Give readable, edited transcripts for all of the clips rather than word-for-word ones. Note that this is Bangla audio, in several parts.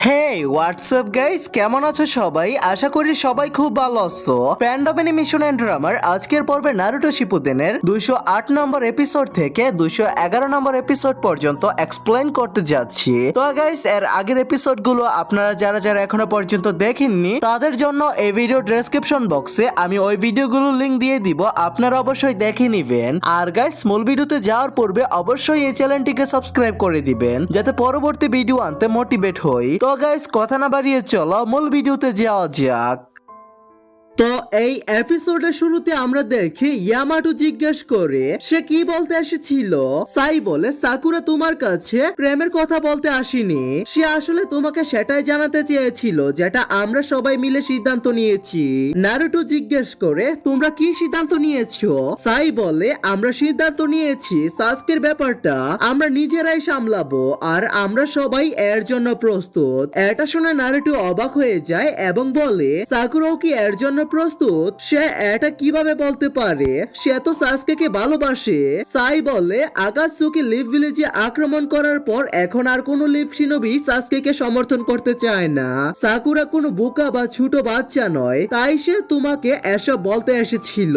হেই হোয়াটসঅ্যাপ গাইস, কেমন আছো সবাই? আশা করি সবাই খুব ভালো আছো। প্যান্ডম অ্যানিমেশন এন্ড ড্রামার আজকের পর্বে নারুটো শিপুদেনের 208 নম্বর এপিসোড থেকে 211 নম্বর এপিসোড পর্যন্ত এক্সপ্লেইন করতে যাচ্ছি। তো গাইস, এর আগের এপিসোড গুলো আপনারা যারা এখনো পর্যন্ত দেখেননি তাদের জন্য এই ভিডিও ডেসক্রিপশন বক্সে আমি ওই ভিডিওগুলোর লিংক দিয়ে দিব, আপনারা অবশ্যই দেখে নিবেন। আর গাইস, মূল ভিডিওতে যাওয়ার পূর্বে অবশ্যই এই চ্যানেলটিকে সাবস্ক্রাইব করে দিবেন যাতে পরবর্তী ভিডিও আনতে মোটিভেট হই। তো গাইস, কথা না বাড়িয়ে চলো মূল ভিডিওতে যাওয়া যাক। তো এই এপিসোডের শুরুতে আমরা দেখি ইয়ামাটো জিজ্ঞেস করে সে কি বলতে এসেছিল। সাই বলে, সাকুরা তোমার কাছে প্রেমের কথা বলতে আসেনি, সে আসলে তোমাকে সেটাই জানাতে চেয়েছিল যেটা আমরা সবাই মিলে সিদ্ধান্ত নিয়েছি। নারুটো জিজ্ঞেস করে, তোমরা কি সিদ্ধান্ত নিয়েছো? সাই বলে, আমরা সিদ্ধান্ত নিয়েছি সাসকের ব্যাপারটা আমরা নিজেরাই সামলাবো আর আমরা সবাই এর জন্য প্রস্তুত। এটা শুনে নারুটো অবাক হয়ে যায় এবং বলে, সাকুরাও কি এর জন্য প্রস্তুত? সে এটা কিভাবে বলতে পারে? সে তো সাসকেকে ভালোবাসে। সাই বলে, আকাতসুকি লিভ ভিলেজে আক্রমণ করার পর এখন আর কোনো লিভ শিনোবি সাসকেকে সমর্থন করতে চায় না। সাকুরা কোনো বোকা বা ছোট বাচ্চা নয়, তাই সে তোমাকে এসব বলতে এসেছিল।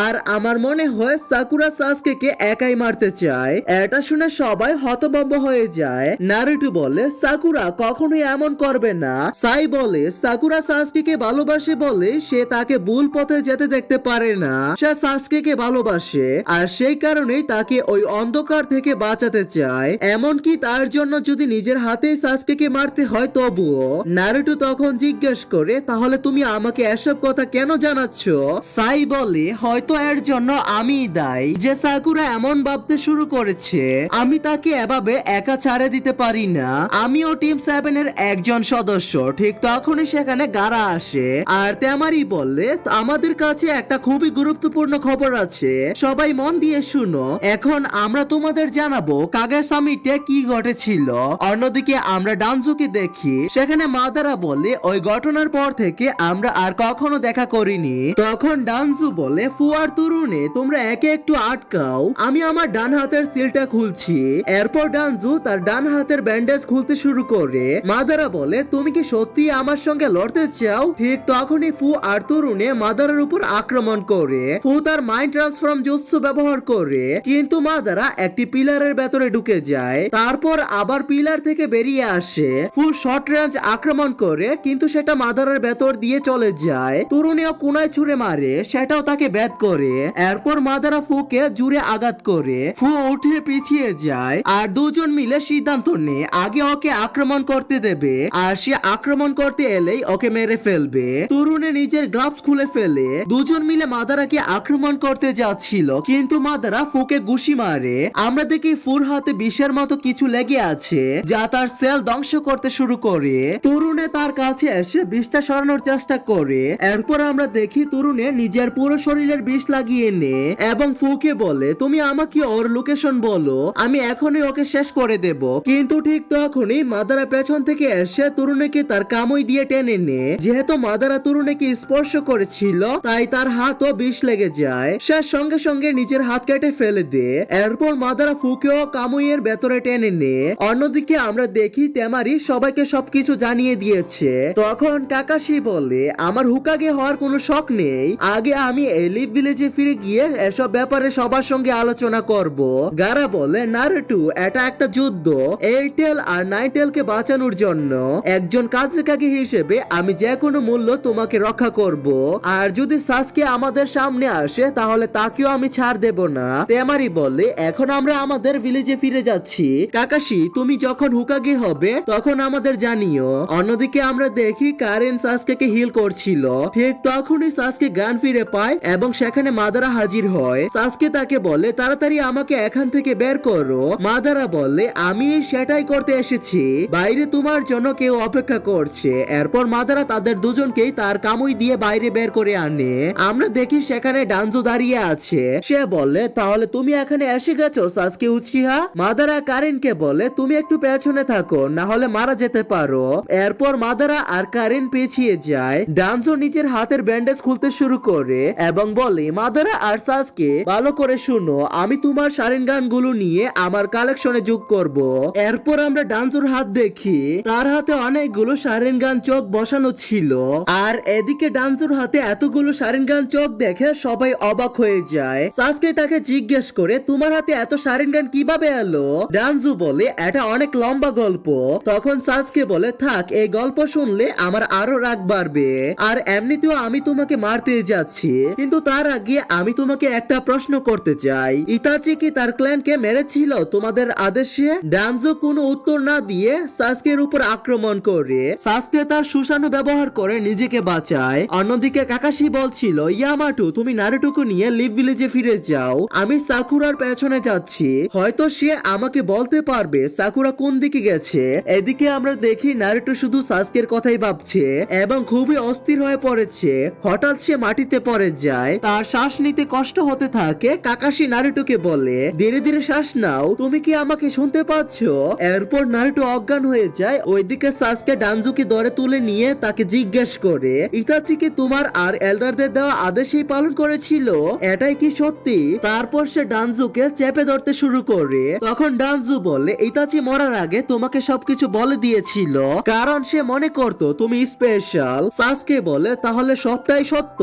আর আমার মনে হয় সাকুরা সাসকেকে একাই মারতে চায়। এটা শুনে সবাই হতভম্ব হয়ে যায়। নারুটো বলে, সাকুরা কখনোই এমন করবে না। সাই বলে, সাকুরা সাসকেকে ভালোবাসে বলে সে তাকে ভুল পথে যেতে দেখতে পারে না। সে সাসকেকে ভালোবাসে আর সেই কারণেই তাকে ওই অন্ধকার থেকে বাঁচাতে চায়, এমনকি তার জন্য যদি নিজের হাতেই সাসকেকে মারতে হয় তবুও। নারুটো তখন জিজ্ঞেস করে, তাহলে তুমি আমাকে এসব কথা কেন জানাচ্ছ? সাই বলে, হয়তো এর জন্য আমিই দায়ী যে সাকুরা এমন ভাবতে শুরু করেছে। আমি তাকে এভাবে একা ছাড়ে দিতে পারি না, আমিও টিম 7 এর একজন সদস্য। ঠিক তখনই সেখানে গারা আসে আর তেমারি বললে, আমাদের কাছে একটা খুবই গুরুত্বপূর্ণ খবর আছে, সবাই মন দিয়ে শুনো। এখন আমরা তোমাদের জানাবো কাগে সামিটে কি ঘটেছিল। অন্যদিকে আমরা ডানজুকে দেখি, সেখানে মাদারা বলে, ওই ঘটনার পর থেকে আমরা আর কখনো দেখা করিনি। তখন ডানজু বলে, ফুয়ার তরুণে তোমরা একে একটু আটকাও, আমি আমার ডান হাতের সিলটা খুলছি। এরপর ডানজু তার ডান হাতের ব্যান্ডেজ খুলতে শুরু করে। মাদারা বলে, তুমি কি সত্যি আমার সঙ্গে লড়তে চাও? ঠিক তখনই ফু আর তরুণে মাদারার উপর আক্রমণ করে। ফু তার মাইন্ড ট্রান্সফর্ম জুৎসু ব্যবহার করে, কিন্তু মাদারা একটি পিলারের ভেতরে ঢুকে যায়, তারপর আবার পিলার থেকে বেরিয়ে আসে। ফু শর্ট রেঞ্জ আক্রমণ করে, কিন্তু সেটা মাদারার ভেতর দিয়ে চলে যায়। তরুণীও কোনায় ছুঁড়ে মারে, সেটাও তাকে ব্যাট করে। এরপর মাদারা ফুকে জুড়ে আঘাত করে। ফু উঠে পিছিয়ে যায় আর দুজন মিলে সিদ্ধান্ত নেয় আগে ওকে আক্রমণ করতে দেবে, আর সে আক্রমণ করতে এলেই ওকে মেরে ফেলবে। তরুণে নিজের গ্লাভস খুলে ফেলে। দুজন মিলে মাদারাকে আক্রমণ করতে যাচ্ছিল, কিন্তু মাদারা ফুকে ঘুষি মারে। আমরা দেখি ফুর হাতে বিষের মতো কিছু লেগে আছে যা তার সেল ধ্বংস করতে শুরু করে। তরুণে তার কাছে এসে বিষটা সরানোর চেষ্টা করে। এরপর আমরা দেখি তরুণে নিজের পুরো শরীরের বিষ লাগিয়ে নে এবং ফুকে বলে, তুমি আমাকে ওর লোকেশন বলো, আমি এখনই ওকে শেষ করে দেব। কিন্তু ঠিক তখনই মাদারা পেছন থেকে এসে তরুণীকে তার কামই দিয়ে টেনে নে। যেহেতু মাদারা তরুণীকে স্পর্শ করেছিল তাই তার হাতও বিষ লেগে যায়। সে সঙ্গে সঙ্গে নিজের হাত কেটে ফেলে দেয়। এরপর মাদারা ফুকেও কামুইয়ের ভেতরে টেনে নে। অন্যদিকে আমরা দেখি তেমারি সবাইকে সবকিছু জানিয়ে দিয়েছে। তখন কাকাশি বলে, আমার হুকাগে হওয়ার কোনো শখ নেই, আগে আমি এই লিভ ভিলেজে ফিরে গিয়ে এসব ব্যাপারে সবার সঙ্গে আলোচনা করব। গারা বলে, নারুটো এটা একটা যুদ্ধ, এইটেল আর নাইটেলকে বাঁচানোর জন্য একজন কাজেকাগে হিসেবে আমি যে কোনো মূল্য তোমাকে রক্ষা করব, আর যদি সাসকে আমাদের সামনে আসে তাহলে তাকেও আমি ছাড় দেব না। তেমারি বলে, এখন আমরা আমাদের ভিলেজে ফিরে যাচ্ছি, কাকাশি তুমি যখন হুকাগে হবে তখন আমাদের জানিও। অন্যদিকে আমরা দেখি কারেন সাসকে হিল করছিল। ঠিক তখনই সাসকে গান ফিরে পায় এবং সেখানে মাদারা হাজির হয়। সাসকে তাকে বলে, তাড়াতাড়ি আমাকে এখান থেকে বের করো। মাদারা বলে, আমি সেটাই করতে এসেছি, বাইরে তোমার জন্য কেউ অপেক্ষা করছে। এরপর মাদারা তাদের দুজনকেই তার কামুই দিয়ে বাইরে বের করে আনে। আমরা দেখি সেখানে ডানজো দাঁড়িয়ে আছে। সে বলে, তাহলে তুমি এখানে এসে গেছো সাসকে উচিহা? মাদারা কারিনকে বলে, তুমি একটু পেছনে থাকো, না হলে মারা যেতে পারো। এরপর মাদারা আর কারিন পিছিয়ে যায়। ডানজো নিজের হাতের ব্যান্ডেজ খুলতে শুরু করে এবং বলে, মাদারা আর সাসকে ভালো করে শুনো, আমি তোমার শারিনগান গুলো নিয়ে আমার কালেকশনে যোগ করব। এরপর আমরা ডানজোর হাত দেখি, তার হাতে অনেকগুলো শারিনগান চোখ বসানো ছিল। আর এদিকে ডানজোর হাতে এতগুলো শারিনগান চোখ দেখে সবাই অবাক হয়ে যায়। সাসকে তাকে জিজ্ঞেস করে, তোমার হাতে এত শারিনগান কিভাবে এলো? ডানজো বলে, এটা অনেক লম্বা গল্প। তখন সাসকে বলে, থাক, এই গল্প শুনলে আমার আরো রাগ বাড়বে। আর এমনিতেও আমি তোমাকে মারতে যাচ্ছি, কিন্তু তার আগে আমি তোমাকে একটা প্রশ্ন করতে চাই। ইতাচি কি তার ক্ল্যানকে মেরেছিল তোমাদের আদেশে? ডানজো কোনো উত্তর না দিয়ে সাসকের উপর আক্রমণ করে। সাসকে তার সুশানু ব্যবহার করে নিজেকে বাঁচায়। অন্যদিকে কাকাশি বলছিল, ইয়ামাটু, তুমি নারুটোকে নিয়ে লিভ ভিলেজে ফিরে যাও, আমি সাকুরার পেছনে যাচ্ছি, হয়তো সে আমাকে বলতে পারবে সাকুরা কোন দিকে গেছে। এদিকে আমরা দেখি নারুটো শুধু সাসকের কথাই ভাবছে এবং খুবই অস্থির হয়ে পড়েছে। হঠাৎ সে মাটিতে পড়ে যায়, তার শ্বাস নিতে কষ্ট হতে থাকে। কাকাশি নারুটোকে বলে, ধীরে ধীরে শ্বাস নাও, তুমি কি আমাকে শুনতে পাচ্ছ? এরপর নারুটো অজ্ঞান হয়ে যায়। ওইদিকে সাসকে ডানজুকে ধরে তুলে নিয়ে তাকে জিজ্ঞেস করে, ইতাচি কি তোমার আর এল্ডারদের দেওয়া আদেশই পালন করেছিল? এটাই কি সত্যি? তারপর সে ডানজুকে চেপে ধরতে শুরু করে। তখন ডানজু বলে, ইতাচি মরার আগে তোমাকে সবকিছু বলে দিয়েছিল, কারণ সে মনে করতো তুমি স্পেশাল। সাসকে বলে, তাহলে সবটাই সত্য।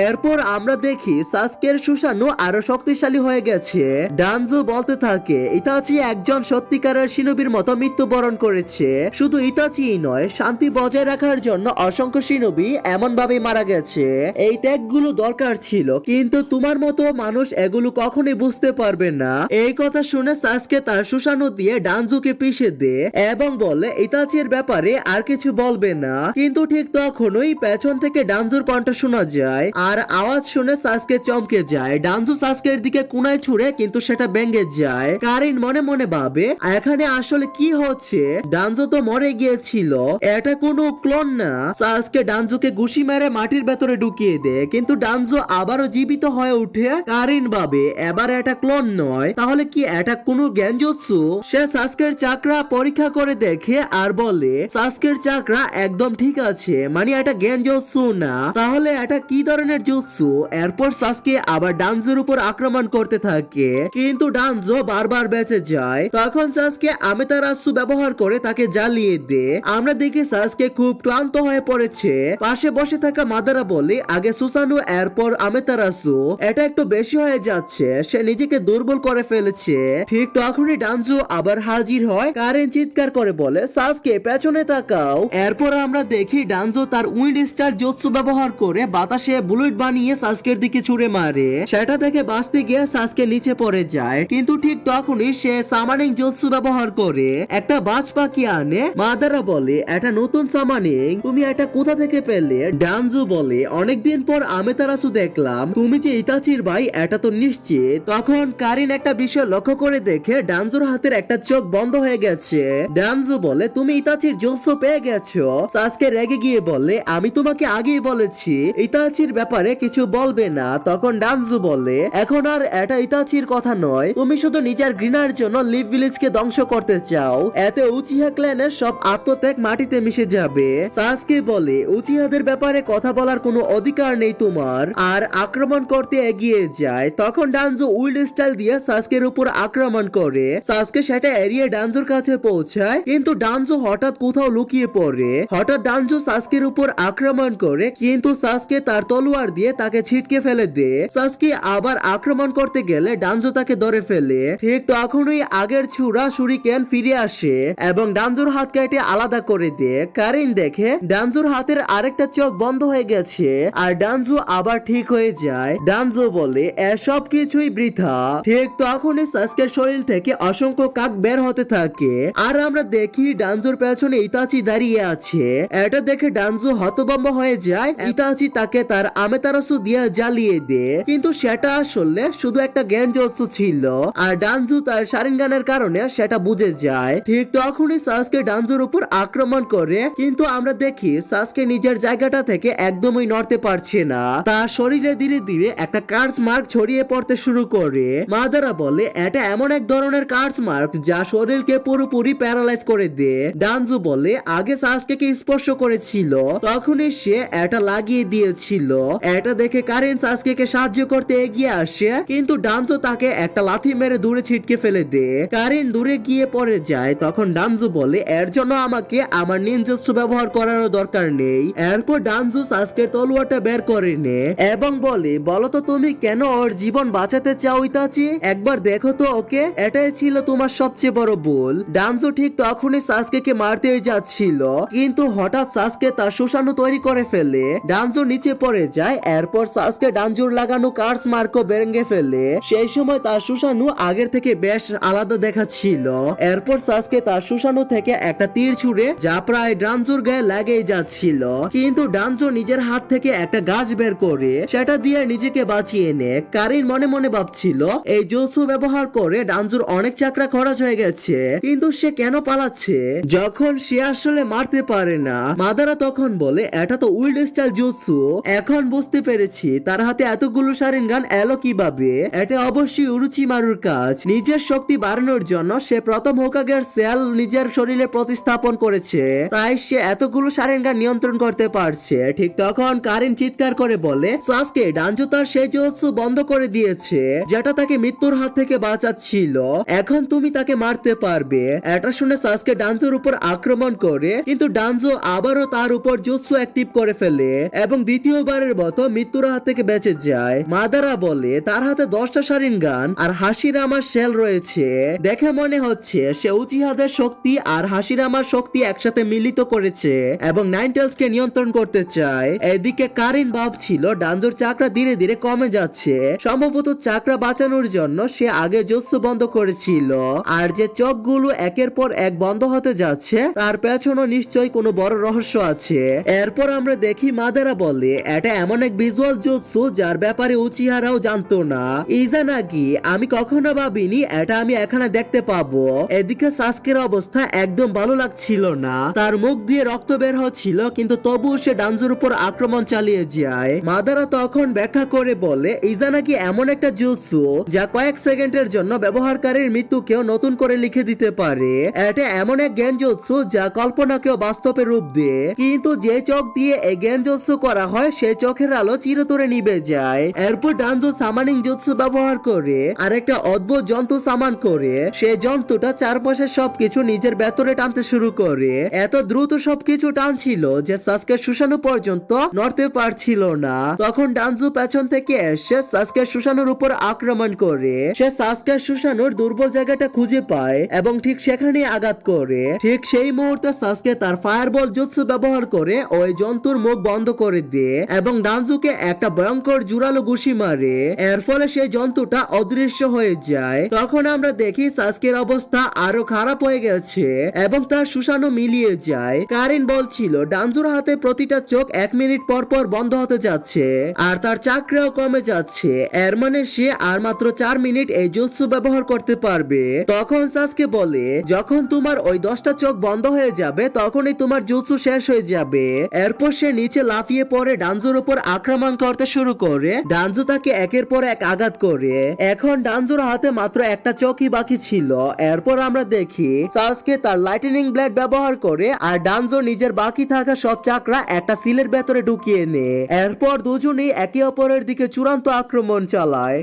এরপর আমরা দেখি সাসকের সুশানু আরো শক্তিশালী হয়ে গেছে। ডানজু বলতে থাকে, ইতাচি একজন সত্যিকারের শিনোবির মতো মৃত্যুবরণ করেছে। শুধু ইতাচিই নয়, শান্তি বজায় রাখার জন্য অসংখ্য শিনোবি এমন ভাবে মারা গেছে। এই ত্যাগগুলো দরকার ছিল, কিন্তু তোমার মতো মানুষ এগুলো কখনোই বুঝতে পারবে না। এই কথা শুনে সাসকে তার সুশানু দিয়ে ডানজুকে পিষে দেয় এবং বলে, ইতাচির ব্যাপারে আর কিছু বলবে না। কিন্তু ঠিক তখনই পেছন থেকে ডানজুর কণ্ঠ শোনা যায়, আর আওয়াজ শুনে সাসকে চমকে যায়। ডানজু সাসকের দিকে কুনায় ছুড়ে, কিন্তু সেটা ভেঙে যায়। কারিন মনে মনে ভাবে, এখানে আসলে কি হচ্ছে? ডানজু তো মরে গিয়েছিল, এটা কোনো ক্লোন না। সাসকে ডানজুকে ঘুষি মেরে মাটির ভেতরে ঢুকিয়ে দেয়, কিন্তু ডানজু আবারও জীবিত হয়ে উঠে। কারিন ভাবে, এবার এটা ক্লোন নয়, তাহলে কি এটা কোনো গেনজুৎসু? সে সাসকের চাকরা পরীক্ষা করে দেখে আর বলে, সাসকের চাকরা একদম ঠিক আছে, মানে এটা গেনজুৎসু না। তাহলে এটা কি ধরনের জুৎসু? এরপর সাসকে আবার ডানজুর উপর আক্রমণ করতে থাকে, কিন্তু ডানজু বারবার বেঁচে যায়। তখন সাসকে আমেতারাসু ব্যবহার করে তাকে জ্বালিয়ে দেয়। আমরা দেখি সাসকে খুব ক্লান্ত হয়ে পড়েছে। পাশে বসে থাকা মাদারা বলে, আগে সুসানু এরপর আমেতারাসু, এটা একটু বেশি হয়ে যাচ্ছে, সে নিজেকে দুর্বল করে ফেলেছে। ঠিক তখনই ডানজু আবার হাজির হয়। কারেন চিৎকার করে বলে, সাসকে পেছনে তাকাও। এরপর আমরা দেখি ডানজু তার উইন্ড স্টার জুৎসু ব্যবহার করে বাতাসে বুলেট বানিয়ে সাসকের দিকে ছুড়ে মারে। সেটা থেকে বাঁচতে গিয়ে সাসকে নিচে পড়ে যায়, কিন্তু ঠিক তখনই সে সামানিং জুৎসু ব্যবহার করে একটা বাজ পাখি আনে। মাদারা বলে, এটা নতুন সামানিং, তুমি এটা কোথা থেকে পেলে? ডানজু বলে, অনেকদিন পর আমেতারাসু দেখলাম, তুমি যে ইতাচির ভাই এটা তো নিশ্চিত। তখন কারিন একটা বিষয় লক্ষ্য করে দেখে ডানজুর হাতের একটা চোখ বন্ধ হয়ে গেছে। ডানজু বলে, তুমি ইতাচির জুৎসু পেয়ে গেছো। সাসকে রেগে গিয়ে বলে, আমি তোমাকে আগেই বলেছি ইতাচির ব্যাপারে কিছু বলবে না। তখন ডানজু বলে, এখন আর এটা ইতাচির কথা নয়, তুমি শুধু নিজের ঘৃণার জন্য লিভ ভিলেজকে ধ্বংস করতে চাও, এতে উচিহা ক্ল্যানের সব আত্মত্যাগ মাটিতে মিশে যাবে। সাসকে বলে, উচিহাদের ব্যাপারে কথা বলার কোনো অধিকার নেই তোমার, আর আক্রমণ করতে এগিয়ে যায়। তখন ডানজু উইল্ড স্টাইল দিয়ে সাসকের উপর আক্রমণ করে। সাসকে সেটা এড়িয়ে ডানজুর কাছে পৌঁছায়, কিন্তু ডানজু হঠাৎ কোথাও লুকিয়ে পড়ে। হঠাৎ ডানজু সাসকের উপর আক্রমণ করে, কিন্তু সাসকে তার তলোয়ার দিয়ে তাকে ছিটকে ফেলে দেয়। সাসকে আবার আক্রমণ করতে গেলে ডানজু তাকে ধরে ফেলে। ঠিক তখনই আগের ছুরা শুরিকেন ফিরে আসে এবং ডানজুর হাত কেটে আলাদা করে দেয়। কারিন দেখে ডানজুর হাতের আরেকটা চোখ বন্ধ হয়ে গেছে, আর ডানজু আবার ঠিক হয়ে যায়। ডানজু বলে, এসব কিছুই বৃথা। ঠিক তখনই সাসকের শরীর থেকে অসংখ্য কাক বের হতে থাকে, আর আমরা দেখি ডানজুর পেছনে ইতাচি দাঁড়িয়ে আছে। এটা দেখে ডানজু হতভম্ব হয়ে যায়। ইতাচি তাকে তার আমেতারাসু দিয়ে জ্বালিয়ে দেয়, কিন্তু সেটা আসলে শুধু একটা গেনজুৎসু ছিল, আর ডানজু তার শারিনগানের কারণে সেটা বুঝে যায়। ঠিক তখনই সাসকে ডানজুর উপর আক্রমণ করে, কিন্তু আমরা দেখি সাসকে নিজের জায়গাটা থেকে একদমই নড়তে পারছে না। তার শরীরে ধীরে ধীরে একটা কার্স মার্ক ছড়িয়ে পড়তে শুরু করে। মাদারা বলে এটা এমন এক ধরনের কার্স মার্ক যা শরীরকে পুরোপুরি প্যারালাইজ করে দেয়। ডানজু বলে আগে সাসকেকে স্পর্শ করেছিল, তখনই সে এটা লাগিয়ে দিয়েছিল। এটা দেখে কারিন সাসকেকে সাহায্য করতে এগিয়ে আসে, কিন্তু ডানজু তাকে একটা লাথি মেরে দূরে ছিটকে ফেলে দেয়। কারিন দূরে গিয়ে পড়ে যায়। তখন ডানজু বলে এর জন্য আমাকে আমার নিনজুৎসু ব্যবহার করারও দরকার নেই। এরপর ডানজু সাসকের তলোয়ারটা বের করে নেয় এবং বলে বলতো তুমি কেন ওর জীবন বাঁচাতে চাও ইতাচি? একবার দেখো তো ওকে, এটাই ছিল তোমার সবচেয়ে বড় ভুল। ডানজু ঠিক তখনই সাসকেকে মারতেই যাচ্ছিল, কিন্তু হঠাৎ সাসকে তার সুষাণু তৈরি করে ফেলে। ডানজু নিচে পড়ে যায়। এরপর সাসকে ডানজুর লাগানো কার্স মার্কও ভেঙে ফেলে। সেই সময় তার সুষাণু আগের থেকে বেশ আলাদা দেখাচ্ছিল। এরপর সাসকে তার সুষাণু থেকে একটা তীর ছুড়ে যা প্রায় ডানজুর গায়ে লাগেই যাচ্ছিল, কিন্তু ডানজু নিজের হাত থেকে একটা গাছ বের করে সেটা দিয়ে নিজেকে বাঁচিয়ে নেয়। কারিন মনে মনে ভাবছিল এই জুৎসু ব্যবহার করে ডানজুর অনেক চাকরা খরচ হয়ে গেছে, কিন্তু সে কেন পালাচ্ছে যখন সে আসলে মারতে পারে না। মাদারা তখন বলে এটা তো উইল্ড স্টাইল জুৎসু। এখন বুঝতে পেরেছি তার হাতে এতগুলো শারিনগান এলো কিভাবে। এটা অবশ্যই উরুচিমারুর কাজ। নিজের শক্তি বাড়ানোর জন্য সে প্রথম হোকাগের সেল নিজের শরীরে প্রতিস্থাপন করেছে, তাই সে এতগুলো শারিনগান নিয়ন্ত্রণ করতে পারছে। ঠিক তখন কারিন চিৎকার করে বলে সাসকে ডানজু তার সেই জুৎসু বন্ধ করে দিয়েছে যেটা তাকে মৃত্যুর হাত থেকে বাঁচাচ্ছিল। এখন তুমি তাকে মারতে পারবে। এটা শুনে সাসকে ডানজুর উপর আক্রমণ করে, কিন্তু ডানজু আবারও তার উপর জুৎসু অ্যাক্টিভ করে ফেলে এবং দ্বিতীয়বারের মতো মৃত্যুর হাত থেকে বেঁচে যায়। মাদারা বলে তার হাতে 10টা শারিনগান আর হাসিরামার শেল রয়েছে। দেখে মনে হচ্ছে সে উচিহাদের শক্তি আর হাসিরামার শক্তি একসাথে মিলিত করেছে এবং নাইনটেলসকে নিয়ন্ত্রণ করতে চায়। এদিকে কারিন ভাবছিল ডানজুর চাকরা ধীরে ধীরে কমে যাচ্ছে। সম্ভবত চাকরা বাঁচানোর জন্য সে আগে জুৎসু বন্ধ করেছিল, আর যে চোখগুলো একের পর এক বন্ধ হতে যাচ্ছে তার পেছনে নিশ্চয়ই কোনো বড় রহস্য আছে। এরপর আমরা দেখি মাদারা বলে এটা এমন এক ভিজুয়াল জুৎসু যার ব্যাপারে উচিহারাও জানতো না। ইজানাগি আমি কখনো ভাবিনি এটা আমি এখানে দেখতে পাবো। এদিকে সাসকের অবস্থা একদম ভালো লাগছিল না। তার মুখ দিয়ে রক্ত বের হচ্ছিল, কিন্তু তবুও সে ডানজুর উপর আক্রমণ চালিয়ে যায়। মাদারা তখন ব্যাখ্যা করে বলে ইজানাগি এমন একটা জুৎসু যা কয়েক সেকেন্ডের জন্য ব্যবহারকারীর মৃত্যুকেও নতুন করে লিখে দিতে পারে। এটা এমন এক গেনজুৎসু যা কল্পনাকেও বাস্তবে রূপ দেয়, কিন্তু যে চোখ দিয়ে এই গেনজুৎসু করা হয় সেই চোখের আলো চিরতরে নিভে যায়। এরপর ডানজু সামানিং জুৎসু ব্যবহার করে আরেকটা অদ্ভুত জন্তু সামান করে সেই জন্তুটা চারপাশে সবকিছু নিজের ভেতরে টানতে শুরু করে। এত দ্রুত সবকিছু টানছিল যে সাসকে সুষাণু পর্যন্ত নড়তে পারছিল না। তখন ডানজু পেছন থেকে এসে সাসকে সুষাণুর উপর আক্রমণ করে। সে সাসকে সুষাণুর দুর্বল জায়গাটা খুঁজে পায় এবং ঠিক সেখানে আঘাত করে। ঠিক সেই মুহূর্তে সাসকে তার ফায়ারবল জুৎসু ব্যবহার করে ওই জন্তুর মুখ বন্ধ করে দেয় এবং ডানজুকে একটা ভয়ঙ্কর জোরালো ঘুষি মারে। এর ফলে সেই জন্তুটা অদৃশ্য হয়ে যায়। তখন আমরা দেখি সাসকের অবস্থা আরো খারাপ হয়ে গেছে এবং তার সুষাণু মিলিয়ে যায়। কারিন বলছিল ডানজুর হাতে প্রতিটা চোখ 1 মিনিট পর পর বন্ধ হতে যাচ্ছে আর তার চাকরাও কমে যাচ্ছে। এর মানে সে আর মাত্র 4 মিনিট এই জুৎসু ব্যবহার করতে পারবে। তখন সাসকে বলে যখন তোমার ওই 10টা চোখ বন্ধ হয়ে যাবে তখনই তোমার জুৎসু শেষ হয়ে যাবে। এরপর সে নিচে লাফিয়ে পড়ে ডানজুর উপর আক্রমণ করতে শুরু করে। ডানজু তাকে একের পর এক আঘাত করে। এখন ডানজুর হাতে মাত্র একটা চোখই বাকি ছিল। এরপর আমরা দেখি সাসকে তার লাইটনিং ব্লেড ব্যবহার করে আর ডানজু নিজের বাকি থাকা সব চাকরা একটা সিলের ভেতরে ঢুকিয়ে নেয়। এরপর দুজনেই একে অপরের দিকে চূড়ান্ত আক্রমণ চালায়।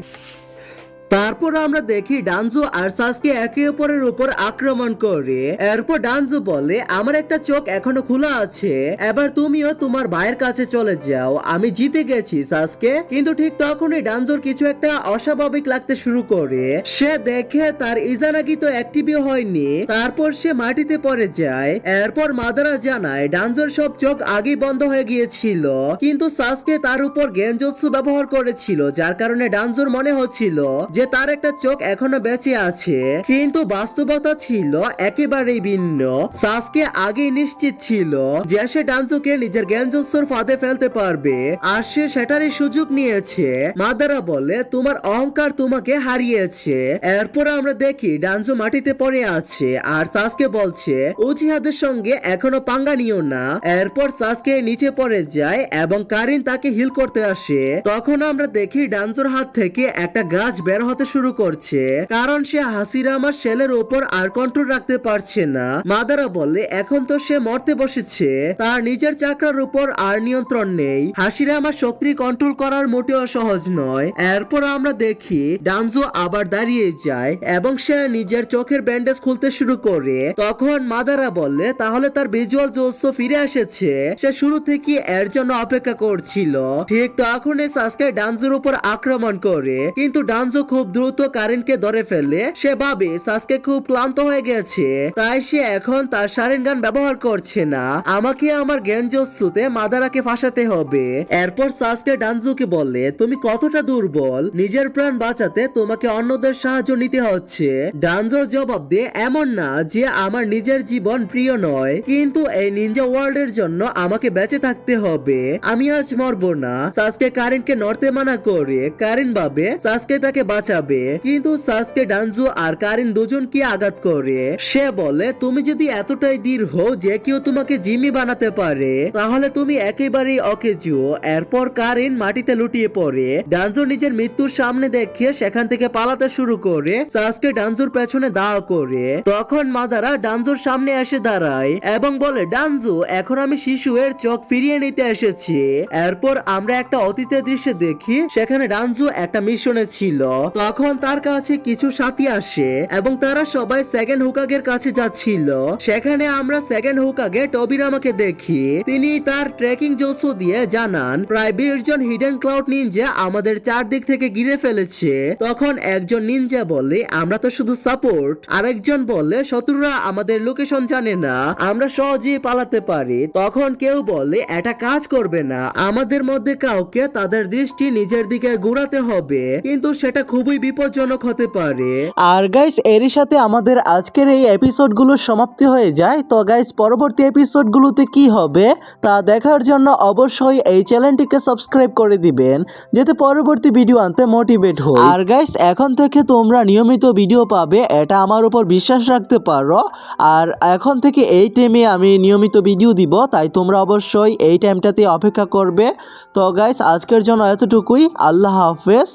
তারপর আমরা দেখি ডানজু আর সাসকে একে অপরের উপর আক্রমণ করে। এরপর ডানজু বলে আমার একটা চোখ এখনো খোলা আছে, এবার তুমিও তোমার ভাইয়ের কাছে চলে যাও, আমি জিতে গেছি সাসকে। কিন্তু ঠিক তখনই ডানজুর কিছু একটা অস্বাভাবিক লাগতে শুরু করে। সে দেখে তার ইজানাগি তো অ্যাক্টিভই হয়নি। তারপর সে মাটিতে পড়ে যায়। এরপর মাদারা জানায় ডানজুর সব চোখ আগেই বন্ধ হয়ে গিয়েছিল, কিন্তু সাসকে তার উপর গেনজুৎসু ব্যবহার করেছিল, যার কারণে ডানজুর মনে হচ্ছিল যে তার একটা চোখ এখনো বেঁচে আছে, কিন্তু বাস্তবতা ছিল একেবারেই ভিন্ন। সাসকে আগে নিশ্চিত ছিল যে সে ডানজোকে নিজের গেনজুৎসুর ফাঁদে ফেলতে পারবে, আর সে সেটারই সুযোগ নিয়েছে। মাদারা বলে তোমার অহংকার তোমাকে হারিয়েছে। এরপর আমরা দেখি ডানজো মাটিতে পড়ে আছে আর সাসকে বলছে উচিহাদের সঙ্গে এখনো পাঙ্গা নিও না। এরপর সাসকে নিচে পড়ে যায় এবং কারিন তাকে হিল করতে আসে। তখন আমরা দেখি ডানজোর হাত থেকে একটা গাছ বের হতে শুরু করছে, কারণ সে হাসিরামার শেলের উপর আর কন্ট্রোল রাখতে পারছে না। মাদারা বলে এখন তো সে মরতে বসেছে, তার নিজের চাকরার উপর আর নিয়ন্ত্রণ নেই। হাসিরামার শক্তি কন্ট্রোল করার মোটেও সহজ নয়। এরপর আমরা দেখি ডানজো আবার দাঁড়িয়ে যায় এবং সে নিজের চোখের ব্যান্ডেজ খুলতে শুরু করে। তখন মাদারা বলে তাহলে তার ভিজুয়াল জোসও ফিরে এসেছে, সে শুরু থেকে এর জন্য অপেক্ষা করছিল। ঠিক তখনই সাসকে ডানজোর উপর আক্রমণ করে, কিন্তু ডানজো খুব দ্রুত কারিনকে ধরে ফেলে। সে ভাবে সাসকে খুব ক্লান্ত হয়ে গেছে, তাই সে এখন তার শারিনগান ব্যবহার করছে না। আমাকে আমার গেনজুৎসুতে মাদারাকে ফাঁসাতে হবে। এরপর সাসকে ডানজোকে বলে তুমি কতটা দুর্বল, নিজের প্রাণ বাঁচাতে তোমাকে অন্যদের সাহায্য নিতে হচ্ছে। ডানজো জবাব দিয়ে এমন না যে আমার নিজের জীবন প্রিয় নয়, কিন্তু এই নিনজা ওয়ার্ল্ডের জন্য আমাকে বেঁচে থাকতে হবে, আমি আজ মরবো না। সাসকে কারিনকে নড়তে মানা করে। কারিন ভাবে সাসকে তাকে বাঁচাবে, কিন্তু সাসকে ডানজো আর কারিন দুজনকে আঘাত করে। সে বলে তুমি যদি এতটাই দৃঢ় যে কেউ তোমাকে জিম্মি বানাতে পারে, তাহলে তুমি একেবারেই অকেজো। এরপর কারিন মাটিতে লুটিয়ে পড়ে। ডানজো নিজের মৃত্যুর সামনে দেখে সেখান থেকে পালাতে শুরু করে। সাসকে ডানজোর পেছনে দাঁড় করে। তখন মাদারা ডানজোর সামনে এসে দাঁড়ায় এবং বলে ডানজো এখন আমি শিশুর চোখ ফিরিয়ে নিতে এসেছি। এরপর আমরা একটা অতীতের দৃশ্য দেখি, সেখানে ডানজো একটা মিশনে ছিল। তখন তার কাছে কিছু সাথী আসে এবং তারা সবাই সেকেন্ড হুকাগের কাছে যাচ্ছিল। সেখানে আমরা সেকেন্ড হুকাগে টবিরামাকে দেখি। তিনি তার ট্রেকিং জোসো দিয়ে জানান প্রায় 20 জন হিডেন ক্লাউড নিনজা আমাদের চারদিক থেকে ঘিরে ফেলেছে। তখন একজন নিনজা বলে আমরা তো শুধু সাপোর্ট, আরেকজন বলে শত্রুরা আমাদের লোকেশন জানে না, আমরা সহজেই পালাতে পারি। তখন কেউ বলে এটা কাজ করবে না, আমাদের মধ্যে কাউকে তাদের দৃষ্টি নিজের দিকে ঘোরাতে হবে, কিন্তু সেটা খুবই বিপজ্জনক হতে পারে। আর গাইস এরই সাথে আমাদের আজকের এই এপিসোডগুলো সমাপ্তি হয়ে যায়। তো গাইস পরবর্তী এপিসোডগুলোতে কি হবে তা দেখার জন্য অবশ্যই এই চ্যানেলটিকে সাবস্ক্রাইব করে দিবেন, যাতে পরবর্তী ভিডিও আনতে মোটিভেট হই। আর গাইস এখন থেকে তোমরা নিয়মিত ভিডিও পাবে, এটা আমার উপর বিশ্বাস রাখতে পারো। আর এখন থেকে এই টাইমে আমি নিয়মিত ভিডিও দিব, তাই তোমরা অবশ্যই এই টাইমটাতে অপেক্ষা করবে। তো গাইস আজকের জন্য এতটুকুই, আল্লাহ হাফেজ।